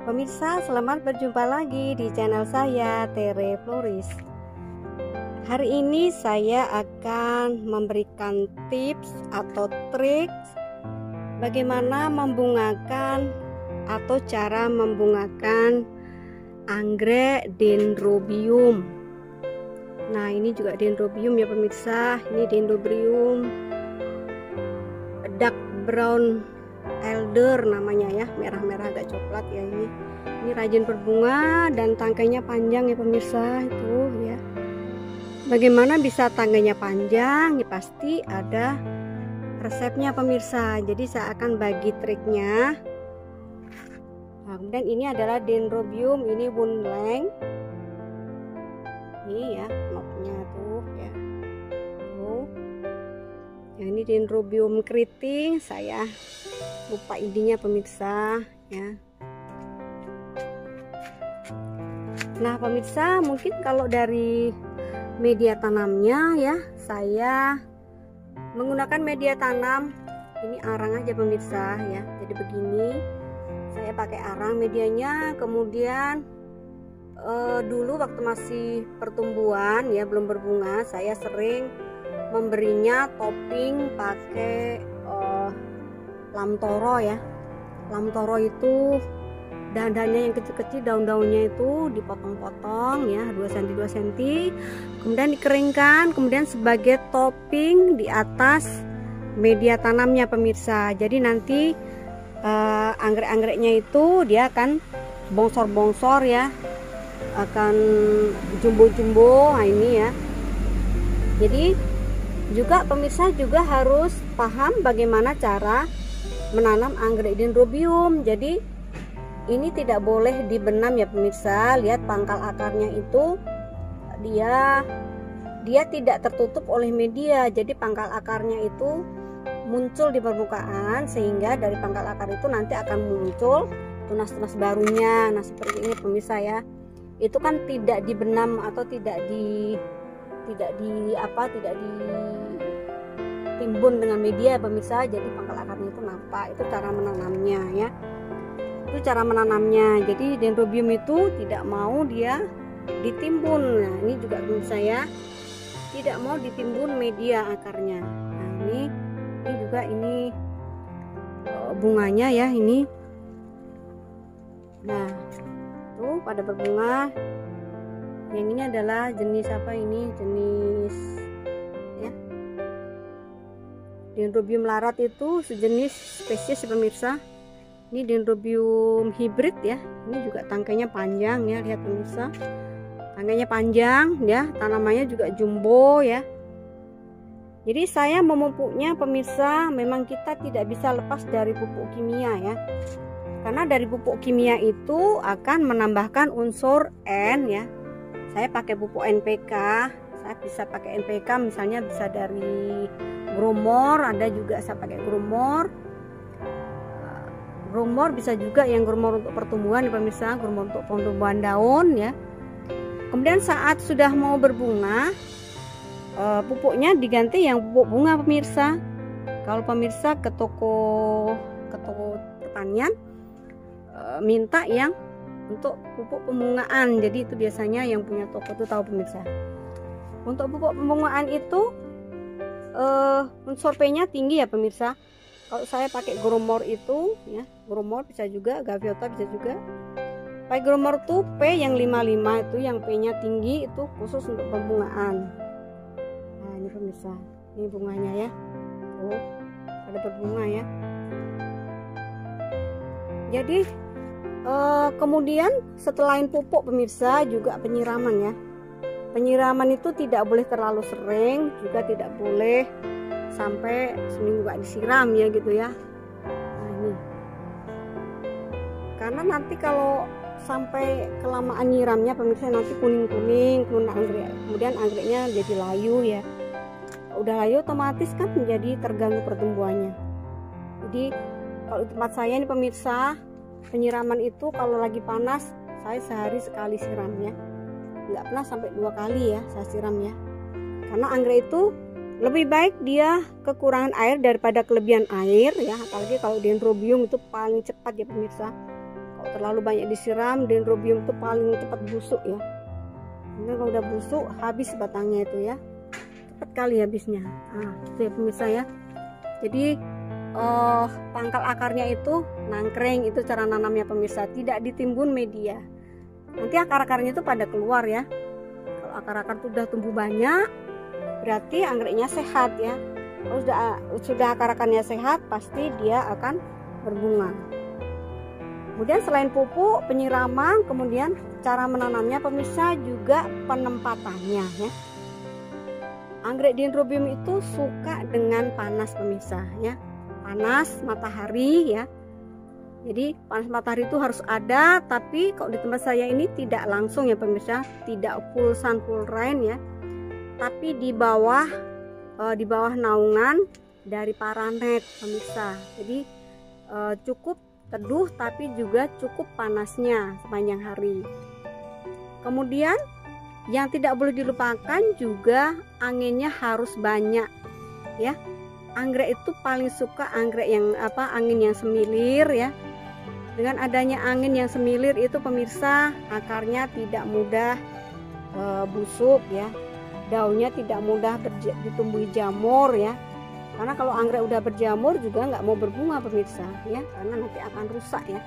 Pemirsa, selamat berjumpa lagi di channel saya, Tere Floris. Hari ini saya akan memberikan tips atau trik bagaimana membungakan atau cara membungakan anggrek dendrobium. Nah, ini juga dendrobium ya pemirsa. Ini dendrobium dark brown elder namanya ya, merah-merah agak coklat ya ini. Ini rajin berbunga dan tangkainya panjang ya pemirsa itu ya. Bagaimana bisa tangkainya panjang? Ya pasti ada resepnya pemirsa. Jadi saya akan bagi triknya. Nah, kemudian ini adalah dendrobium, ini woodland. Ini ya knotnya tuh ya. Tuh. Ya, ini dendrobium keriting, saya lupa ininya pemirsa ya. Nah pemirsa, mungkin kalau dari media tanamnya ya, saya menggunakan media tanam ini arang aja pemirsa ya. Jadi begini, saya pakai arang medianya. Kemudian dulu waktu masih pertumbuhan ya, belum berbunga, saya sering memberinya topping pakai lamtoro ya. Lamtoro itu dahan-dahannya yang kecil-kecil, daun-daunnya itu dipotong-potong ya, 2 cm 2 cm, kemudian dikeringkan, kemudian sebagai topping di atas media tanamnya pemirsa. Jadi nanti anggrek-anggreknya itu dia akan bongsor-bongsor ya, akan jumbo-jumbo. Nah ini ya. Jadi juga pemirsa juga harus paham bagaimana cara menanam anggrek dendrobium. Jadi ini tidak boleh dibenam ya pemirsa. Lihat pangkal akarnya itu dia tidak tertutup oleh media. Jadi pangkal akarnya itu muncul di permukaan, sehingga dari pangkal akar itu nanti akan muncul tunas-tunas barunya. Nah seperti ini pemirsa ya. Itu kan tidak dibenam atau tidak ditimbun dengan media pemirsa. Jadi pangkal akarnya itu nampak. Itu cara menanamnya ya. Itu cara menanamnya. Jadi dendrobium itu tidak mau dia ditimbun. Nah ini juga pemirsa ya, tidak mau ditimbun media akarnya. Nah ini juga ini bunganya ya ini. Nah tuh pada berbunga. Yang ini adalah jenis apa ini? Jenis ya, dendrobium larat itu sejenis spesies pemirsa. Ini dendrobium hibrid ya. Ini juga tangkainya panjang ya, lihat pemirsa. Tangkainya panjang ya, tanamannya juga jumbo ya. Jadi saya memupuknya pemirsa, memang kita tidak bisa lepas dari pupuk kimia ya. Karena dari pupuk kimia itu akan menambahkan unsur N ya. Saya pakai pupuk NPK, saya bisa pakai NPK misalnya bisa dari Gromor, ada juga saya pakai Gromor. Gromor bisa juga yang Gromor untuk pertumbuhan ya pemirsa, Gromor untuk pertumbuhan daun ya. Kemudian saat sudah mau berbunga, pupuknya diganti yang pupuk bunga pemirsa. Kalau pemirsa ke toko pertanian minta yang untuk pupuk pembungaan, jadi itu biasanya yang punya toko itu tahu pemirsa. Untuk pupuk pembungaan itu unsur P-nya tinggi ya pemirsa. Kalau saya pakai Gromor itu ya, Gromor bisa juga, Gaviota bisa juga. Pakai Gromor tuh P yang 55 itu, yang P-nya tinggi itu khusus untuk pembungaan. Nah ini pemirsa, ini bunganya ya. Oh, ada berbunga ya. Jadi kemudian setelah pupuk pemirsa juga penyiraman ya. Penyiraman itu tidak boleh terlalu sering, juga tidak boleh sampai seminggu gak disiram ya gitu ya. Nah ini, karena nanti kalau sampai kelamaan nyiramnya pemirsa nanti kuning-kuning anggrek, kemudian anggreknya jadi layu ya. Udah layu otomatis kan menjadi terganggu pertumbuhannya. Jadi kalau di tempat saya ini pemirsa, penyiraman itu kalau lagi panas saya sehari sekali siramnya, nggak pernah sampai 2 kali ya saya siram ya. Karena anggrek itu lebih baik dia kekurangan air daripada kelebihan air ya, apalagi kalau dendrobium itu paling cepat ya pemirsa. Kalau terlalu banyak disiram, dendrobium itu paling cepat busuk ya. Ini kalau udah busuk habis batangnya itu ya, cepat kali habisnya. Nah itu ya pemirsa ya. Jadi pangkal akarnya itu nangkring, itu cara nanamnya pemirsa, tidak ditimbun media. Nanti akar-akarnya itu pada keluar ya. Kalau akar-akar itu udah tumbuh banyak, berarti anggreknya sehat ya. Kalau sudah akar-akarnya sehat, pasti dia akan berbunga. Kemudian selain pupuk, penyiraman, kemudian cara menanamnya pemirsa, juga penempatannya ya. Anggrek dendrobium itu suka dengan panas pemirsa ya, panas matahari ya. Jadi panas matahari itu harus ada, tapi kalau di tempat saya ini tidak langsung ya pemirsa, tidak full sun full rain ya, tapi di bawah naungan dari paranet pemirsa. Jadi cukup teduh tapi juga cukup panasnya sepanjang hari. Kemudian yang tidak boleh dilupakan juga anginnya harus banyak ya. Anggrek itu paling suka anggrek yang angin yang semilir ya. Dengan adanya angin yang semilir itu pemirsa, akarnya tidak mudah busuk ya, daunnya tidak mudah ditumbuhi jamur ya. Karena kalau anggrek udah berjamur juga nggak mau berbunga pemirsa ya, karena nanti akan rusak ya.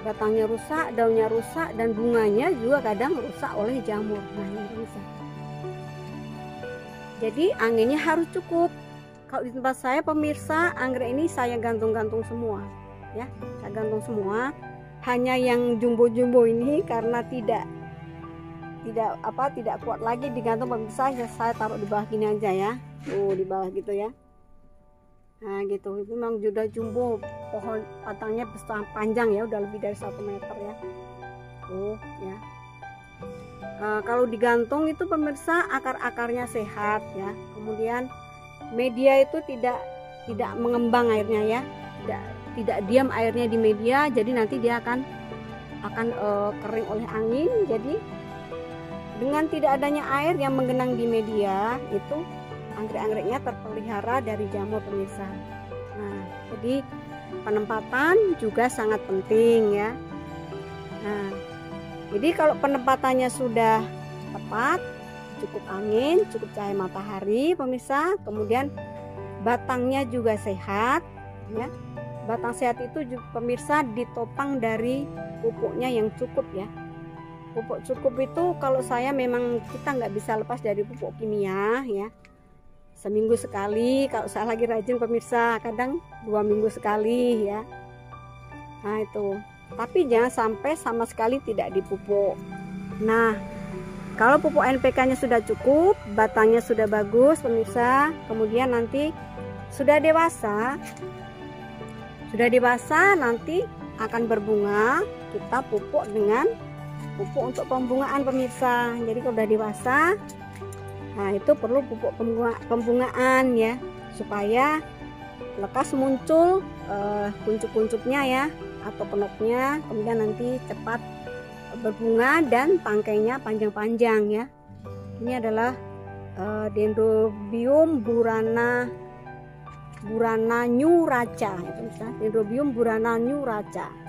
Batangnya rusak, daunnya rusak, dan bunganya juga kadang rusak oleh jamur. Nah ini pemirsa. Jadi anginnya harus cukup. Kalau di tempat saya pemirsa, anggrek ini saya gantung-gantung semua ya, saya gantung semua. Hanya yang jumbo-jumbo ini karena tidak kuat lagi digantung pemirsa, ya saya taruh di bawah gini aja ya. Tuh di bawah gitu ya. Nah gitu, itu memang sudah jumbo, pohon batangnya besar panjang ya, udah lebih dari 1 meter ya. Tuh ya. Kalau digantung itu pemirsa, akar-akarnya sehat ya. Kemudian media itu tidak mengembang airnya ya, tidak diam airnya di media, jadi nanti dia akan kering oleh angin. Jadi dengan tidak adanya air yang menggenang di media, itu anggrek-anggreknya terpelihara dari jamur pemirsa. Nah, jadi penempatan juga sangat penting ya. Nah, jadi kalau penempatannya sudah tepat, cukup angin, cukup cahaya matahari pemirsa, kemudian batangnya juga sehat ya. Batang sehat itu juga, pemirsa, ditopang dari pupuknya yang cukup ya. Pupuk cukup itu kalau saya memang kita nggak bisa lepas dari pupuk kimia ya. Seminggu sekali, kalau saya lagi rajin pemirsa, kadang 2 minggu sekali ya. Nah itu, tapi jangan sampai sama sekali tidak dipupuk. Nah kalau pupuk NPK-nya sudah cukup, batangnya sudah bagus pemirsa, kemudian nanti sudah dewasa nanti akan berbunga, kita pupuk dengan pupuk untuk pembungaan pemirsa. Jadi kalau sudah dewasa, nah itu perlu pupuk pembungaan ya, supaya lekas muncul kuncup-kuncupnya ya, atau penopnya, kemudian nanti cepat berbunga dan tangkainya panjang-panjang ya. Ini adalah Dendrobium burana nyuraca itu misalnya, Dendrobium burana nyuraca.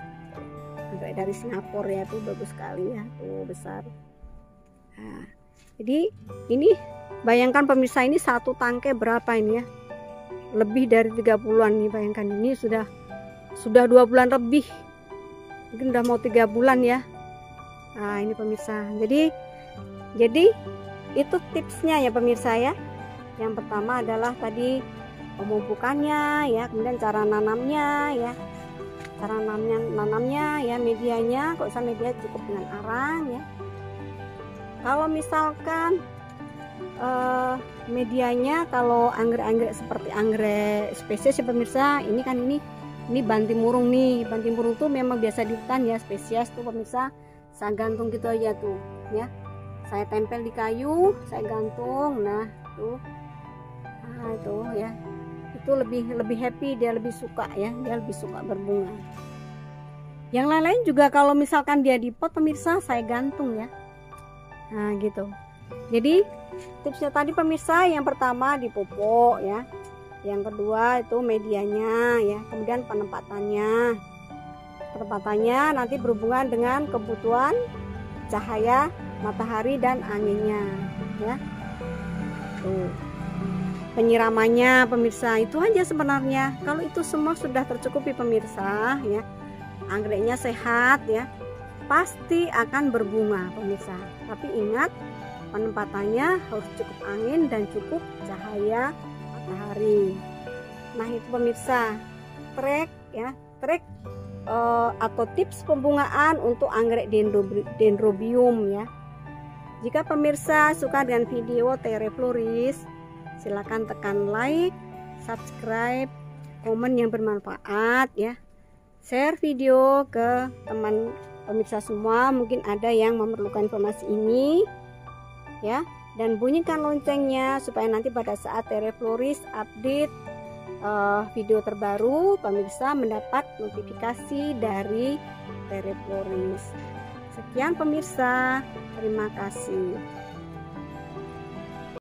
Dari Singapura ya, tuh bagus sekali ya, tuh besar. Nah, jadi ini bayangkan pemirsa, ini satu tangkai berapa ini ya, lebih dari 30-an nih, bayangkan ini sudah 2 bulan lebih, mungkin udah mau 3 bulan ya. Nah ini pemirsa, jadi itu tipsnya ya pemirsa ya. Yang pertama adalah tadi pemupukannya ya, kemudian cara nanamnya ya, ya, medianya, kok usah media cukup dengan arang ya. Kalau misalkan medianya, kalau anggrek-anggrek seperti anggrek spesies ya pemirsa, ini kan ini bantimurung nih. Bantimurung tuh memang biasa di hutan ya, spesies tuh pemirsa. Saya gantung gitu aja tuh ya, saya tempel di kayu, saya gantung. Nah tuh, nah itu ya, itu lebih happy, dia lebih suka ya, dia lebih suka berbunga. Yang lain-lain juga kalau misalkan dia di pot pemirsa, saya gantung ya. Nah gitu. Jadi tipsnya tadi pemirsa, yang pertama dipupuk ya, yang kedua itu medianya ya, kemudian penempatannya, Penempatannya nanti berhubungan dengan kebutuhan cahaya matahari dan anginnya, ya. Tuh. Penyiramannya pemirsa, itu aja sebenarnya. Kalau itu semua sudah tercukupi pemirsa, ya, anggreknya sehat, ya, pasti akan berbunga pemirsa. Tapi ingat, penempatannya harus cukup angin dan cukup cahaya matahari. Nah itu pemirsa, trik atau tips pembungaan untuk anggrek dendrobium, ya. Jika pemirsa suka dengan video Terefloris, silakan tekan like, subscribe, komen yang bermanfaat, ya. Share video ke teman pemirsa semua, mungkin ada yang memerlukan informasi ini, ya. Dan bunyikan loncengnya supaya nanti pada saat Terefloris update video terbaru, pemirsa mendapat notifikasi dari Terefloris. Sekian pemirsa, terima kasih.